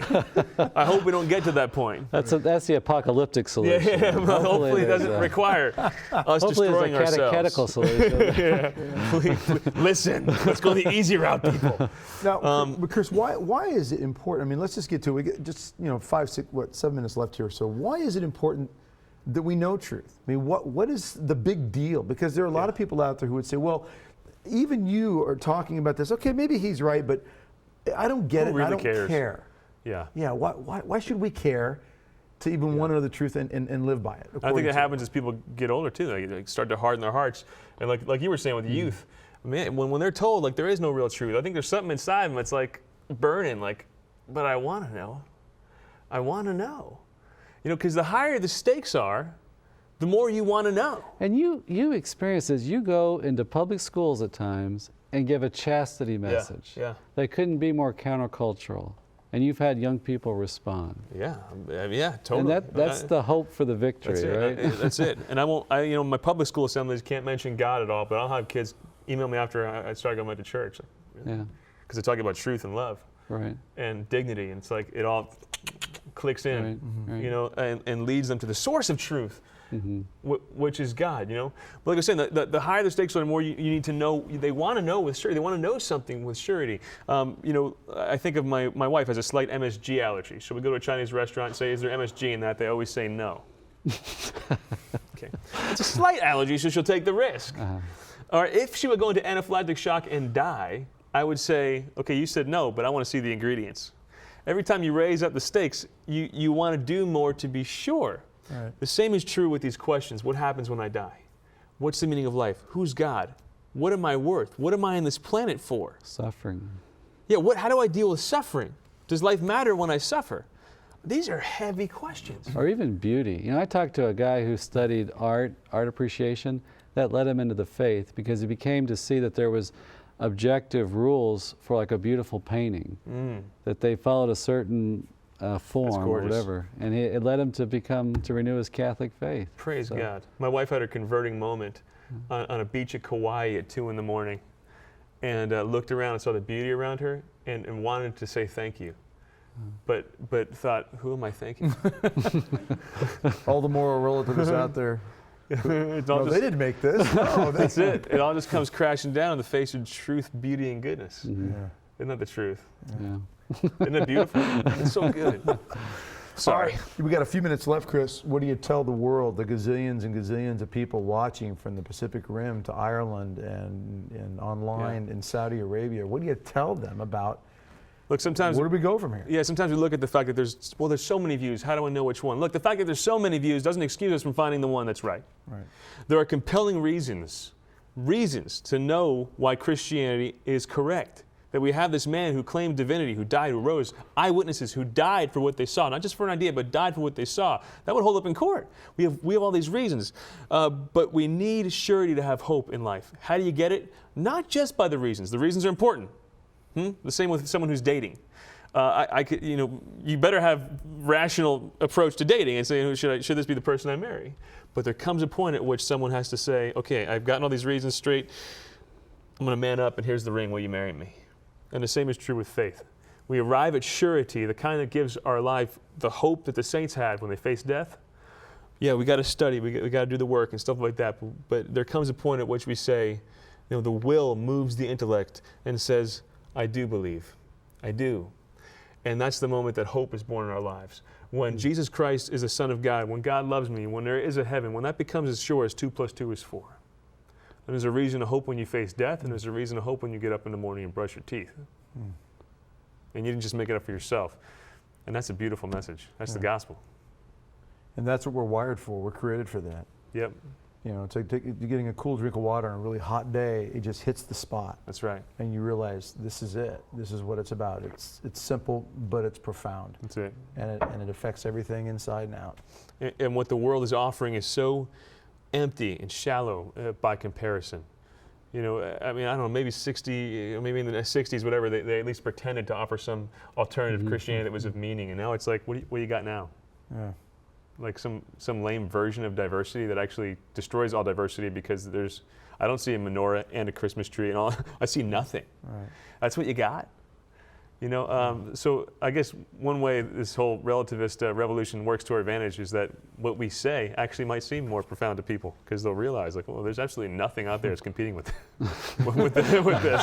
D: I hope we don't get to that point.
B: That's the apocalyptic solution.
D: Hopefully it doesn't require us destroying ourselves.
B: Hopefully it's a catechetical solution.
D: Listen, let's go the easy route, people.
C: Now, Chris, why is it important? I mean, let's just get to it. We get just 7 minutes left here. So why is it important that we know truth? I mean, what is the big deal? Because there are a lot of people out there who would say, well, even you are talking about this. Okay, maybe he's right, but I don't get it.
D: Who really
C: I don't
D: cares?
C: care.
D: Yeah.
C: Yeah. Why should we care to even want to know the truth and live by it?
D: I think that happens as people get older too. They start to harden their hearts, and like you were saying with youth, man, when they're told there is no real truth, I think there's something inside them that's burning. But I want to know. I want to know. Because the higher the stakes are, the more you want to know.
B: And you experience this. You go into public schools at times and give a chastity message.
D: Yeah.
B: They couldn't be more countercultural. And you've had young people respond.
D: Yeah, totally.
B: And that's the hope for the victory, right?
D: That's it. And my public school assemblies can't mention God at all, but I'll have kids email me after I start going to church.
B: Yeah.
D: Because they're talking about truth and love.
B: Right.
D: And dignity, and it's it all clicks in,
B: right.
D: and leads them to the source of truth. Which is God, But like I said, the higher the stakes are, the more you need to know. They want to know with surety. They want to know something with surety. I think of my wife has a slight MSG allergy. So we go to a Chinese restaurant and say, is there MSG in that? They always say no. Okay. It's a slight allergy, so she'll take the risk. Or if she would go into anaphylactic shock and die, I would say, okay, you said no, but I want to see the ingredients. Every time you raise up the stakes, you want to do more to be sure.
C: Right.
D: The same is true with these questions. What happens when I die? What's the meaning of life? Who's God? What am I worth? What am I on this planet for?
B: Suffering.
D: Yeah, how do I deal with suffering? Does life matter when I suffer? These are heavy questions.
B: Or even beauty. I talked to a guy who studied art appreciation. That led him into the faith because he became to see that there was objective rules for a beautiful painting. That they followed a certain form or whatever, and it led him to renew his Catholic faith.
D: Praise God. My wife had her converting moment on a beach at Kauai at 2 in.the morning, and looked around and saw the beauty around her, and wanted to say thank you, but thought, who am I thanking?
C: All the moral relativists out there.
D: They
C: didn't make this. No,
D: that's it. It all just comes crashing down in the face of truth, beauty, and goodness.
C: Yeah.
D: Isn't that the truth?
B: Yeah.
D: Isn't it beautiful? It's so good. Sorry.
C: We got a few minutes left, Chris. What do you tell the world, the gazillions and gazillions of people watching from the Pacific Rim to Ireland and online in Saudi Arabia? What do you tell them about?
D: Look, sometimes
C: where do we go from here?
D: Yeah, sometimes we look at the fact that there's so many views. How do I know which one? Look, the fact that there's so many views doesn't excuse us from finding the one that's right.
C: Right.
D: There are compelling reasons to know why Christianity is correct. That we have this man who claimed divinity, who died, who rose, eyewitnesses who died for what they saw, not just for an idea, but died for what they saw. That would hold up in court. We have all these reasons, but we need surety to have hope in life. How do you get it? Not just by the reasons. The reasons are important. The same with someone who's dating. You better have rational approach to dating and say, should this be the person I marry? But there comes a point at which someone has to say, okay, I've gotten all these reasons straight. I'm going to man up, and here's the ring. Will you marry me? And the same is true with faith. We arrive at surety, the kind that gives our life the hope that the saints had when they faced death. yeah, we got to study, we got to do the work and stuff like that. But there comes a point at which we say, the will moves the intellect and says, I do believe. I do. And that's the moment that hope is born in our lives. When Jesus Christ is the Son of God, when God loves me, when there is a heaven, when that becomes as sure as 2 + 2 is 4. And there's a reason to hope when you face death, and there's a reason to hope when you get up in the morning and brush your teeth. And you didn't just make it up for yourself. And that's a beautiful message. That's the gospel.
C: And that's what we're wired for. We're created for that.
D: Yep.
C: It's like you're getting a cool drink of water on a really hot day. It just hits the spot.
D: That's right.
C: And you realize this is it. This is what it's about. It's simple, but it's profound.
D: That's it.
C: And it affects everything inside and out.
D: And what the world is offering is so empty and shallow by comparison. I don't know, maybe 60, maybe in the 60s, whatever, they at least pretended to offer some alternative Christianity that was of meaning. And now it's like, what do you got now?
C: Yeah.
D: Like some lame version of diversity that actually destroys all diversity, because I don't see a menorah and a Christmas tree and all. I see nothing.
C: Right.
D: That's what you got. So I guess one way this whole relativist revolution works to our advantage is that what we say actually might seem more profound to people, because they'll realize, like, well, there's absolutely nothing out there that's competing with this.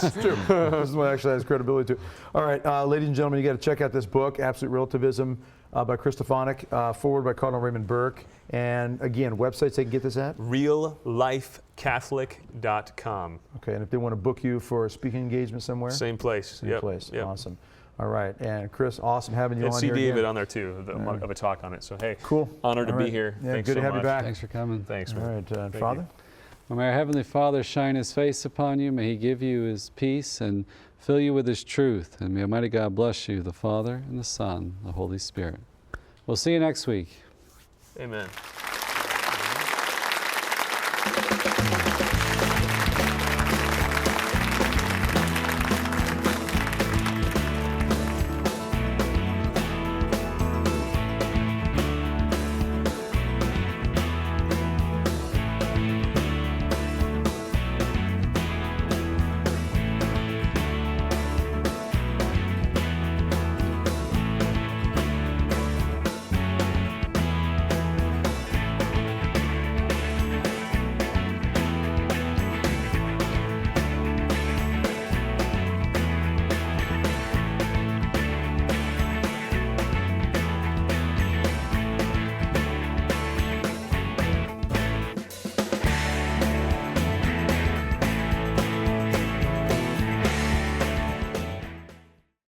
C: It's true. This is what actually has credibility to. All right, ladies and gentlemen, you got to check out this book, Absolute Relativism, by Stefanick, forward by Cardinal Raymond Burke. And again, websites they can get this at?
D: reallifecatholic.com.
C: Okay, and if they want to book you for a speaking engagement somewhere?
D: Same place.
C: Same place.
D: Yep.
C: Awesome. All right, and Chris, awesome having you on here.
D: CD
C: again.
D: of it on there too, of a talk on it. So hey,
C: cool.
D: Honored to be here.
C: Yeah,
D: Thanks
C: good
D: so
C: to have
D: much.
C: you back.
B: Thanks for coming.
D: Thanks,
C: All
D: man.
C: right, Father.
B: Well, may our Heavenly Father shine His face upon you. May He give you His peace and fill you with His truth. And may Almighty God bless you, the Father and the Son, the Holy Spirit. We'll see you next week.
D: Amen.